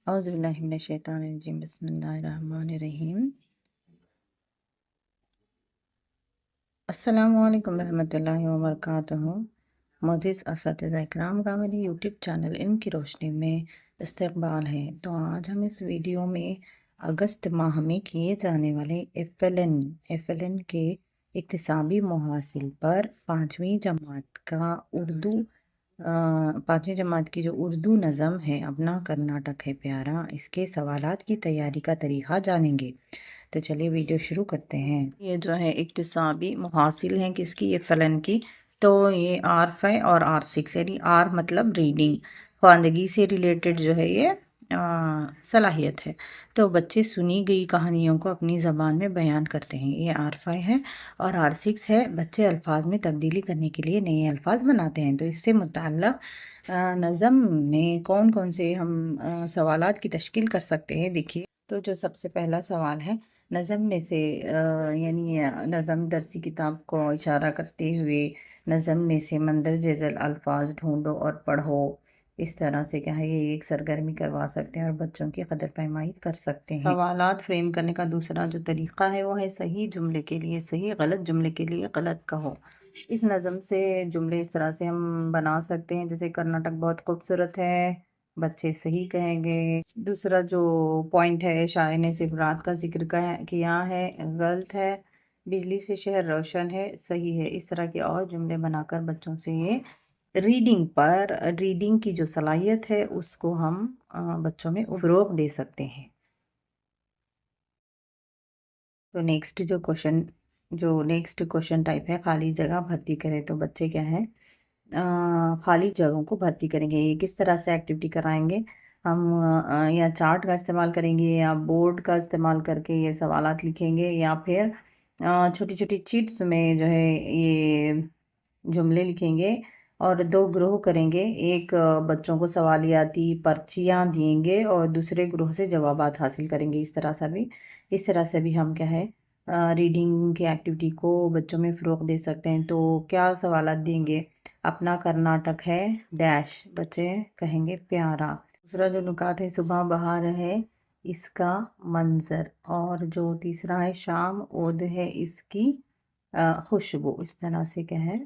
اعوذ باللہ من الشیطان الرجیم بسم اللہ الرحمن الرحیم السلام علیکم ورحمۃ اللہ وبرکاتہ۔ معزز اساتذہ اکرام کا میرے یوٹیوب چینل علم کی روشنی میں استقبال ہے۔ تو آج ہم اس ویڈیو میں اگست ماہ میں کیے جانے والے ایف ایل این کے اکتسابی محاصل پر پانچویں جماعت کا پانچویں جماعت کی جو اردو نظم ہے اپنا کرناٹک ہے پیارا، اس کے سوالات کی تیاری کا طریقہ جانیں گے۔ تو چلیے ویڈیو شروع کرتے ہیں۔ یہ جو ہے اکتسابی محاصل ہیں کس کی؟ ایف ایل این کی۔ تو یہ R5 اور R6 یعنی R مطلب ریڈنگ، خواندگی سے ریلیٹڈ جو ہے یہ صلاحیت ہے۔ تو بچے سنی گئی کہانیوں کو اپنی زبان میں بیان کرتے ہیں، یہ R5 ہے۔ اور R6 ہے، بچے الفاظ میں تبدیلی کرنے کے لیے نئے الفاظ بناتے ہیں۔ تو اس سے متعلق نظم میں کون کون سے ہم سوالات کی تشکیل کر سکتے ہیں، دیکھیے۔ تو جو سب سے پہلا سوال ہے، نظم میں سے یعنی نظم درسی کتاب کو اشارہ کرتے ہوئے نظم میں سے مندرجہ ذیل الفاظ ڈھونڈو اور پڑھو۔ اس طرح سے کیا ہے، یہ ایک سرگرمی کروا سکتے ہیں اور بچوں کی قدر پیمائی کر سکتے ہیں۔ سوالات فریم کرنے کا دوسرا جو طریقہ ہے وہ ہے صحیح جملے کے لیے صحیح، غلط جملے کے لیے غلط کہو۔ اس نظم سے جملے اس طرح سے ہم بنا سکتے ہیں، جیسے کرناٹک بہت خوبصورت ہے، بچے صحیح کہیں گے۔ دوسرا جو پوائنٹ ہے، شاعر نے صرف رات کا ذکر کیا ہے، غلط ہے۔ بجلی سے شہر روشن ہے، صحیح ہے۔ اس طرح کے اور جملے بنا کر بچوں سے یہ ریڈنگ کی جو صلاحیت ہے اس کو ہم بچوں میں فروغ دے سکتے ہیں۔ تو نیکسٹ کوشچن ٹائپ ہے خالی جگہ بھرتی کریں۔ تو بچے کیا ہے، خالی جگہوں کو بھرتی کریں گے۔ یہ کس طرح سے ایکٹیویٹی کرائیں گے؟ ہم یا چارٹ کا استعمال کریں گے یا بورڈ کا استعمال کر کے یہ سوالات لکھیں گے، یا پھر چھوٹی چھوٹی چیٹس میں جو ہے یہ جملے لکھیں گے اور دو گروہ کریں گے۔ ایک بچوں کو سوالیاتی پرچیاں دیں گے اور دوسرے گروہ سے جوابات حاصل کریں گے۔ اس طرح سے بھی ہم کیا ہے ریڈنگ کی ایکٹیویٹی کو بچوں میں فروغ دے سکتے ہیں۔ تو کیا سوالات دیں گے؟ اپنا کرناٹک ہے ڈیش، بچے کہیں گے پیارا۔ دوسرا جو نکات ہے، صبح بہار ہے اس کا منظر، اور جو تیسرا ہے شام عود ہے اس کی خوشبو۔ اس طرح سے کیا ہے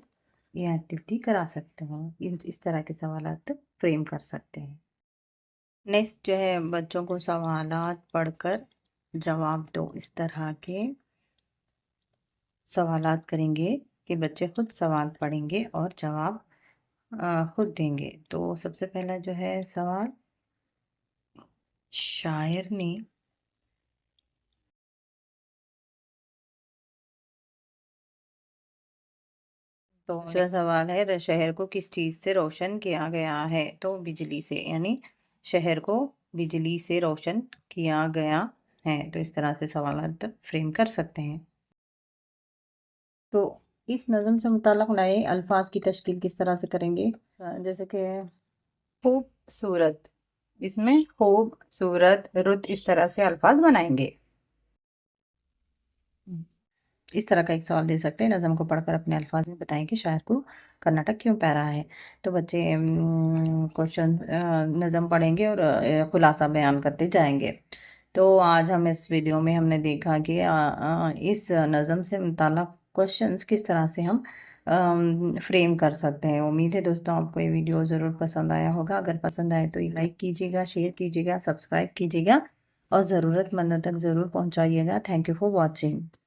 یہ ایکٹیویٹی کرا سکتے ہیں، اس طرح کے سوالات فریم کر سکتے ہیں۔ نیکسٹ جو ہے، بچوں کو سوالات پڑھ کر جواب دو۔ اس طرح کے سوالات کریں گے کہ بچے خود سوال پڑھیں گے اور جواب خود دیں گے۔ تو سب سے پہلا جو ہے سوال، شاعر نے تو دوسرا سوال ہے، شہر کو کس چیز سے روشن کیا گیا ہے؟ تو بجلی سے، یعنی شہر کو بجلی سے روشن کیا گیا ہے۔ تو اس طرح سے سوالات فریم کر سکتے ہیں۔ تو اس نظم سے متعلق نئے الفاظ کی تشکیل کس طرح سے کریں گے؟ جیسے کہ خوبصورت، اس میں خوبصورت رت، اس طرح سے الفاظ بنائیں گے۔ اس طرح کا ایک سوال دے سکتے ہیں، نظم کو پڑھ کر اپنے الفاظ میں بتائیں کہ شاعر کو کرناٹک کیوں پیارا ہے۔ تو بچے نظم پڑھیں گے اور خلاصہ بیان کرتے جائیں گے۔ تو آج اس ویڈیو میں ہم نے دیکھا کہ اس نظم سے متعلق کوشچنز کس طرح سے ہم فریم کر سکتے ہیں۔ امید ہے دوستوں آپ کو یہ ویڈیو ضرور پسند آیا ہوگا۔ اگر پسند آئے تو لائک کیجیے گا، شیئر کیجیے گا، سبسکرائب کیجیے گا اور ضرورت مندوں تک ضرور پہنچائیے گا۔ Thank you for watching.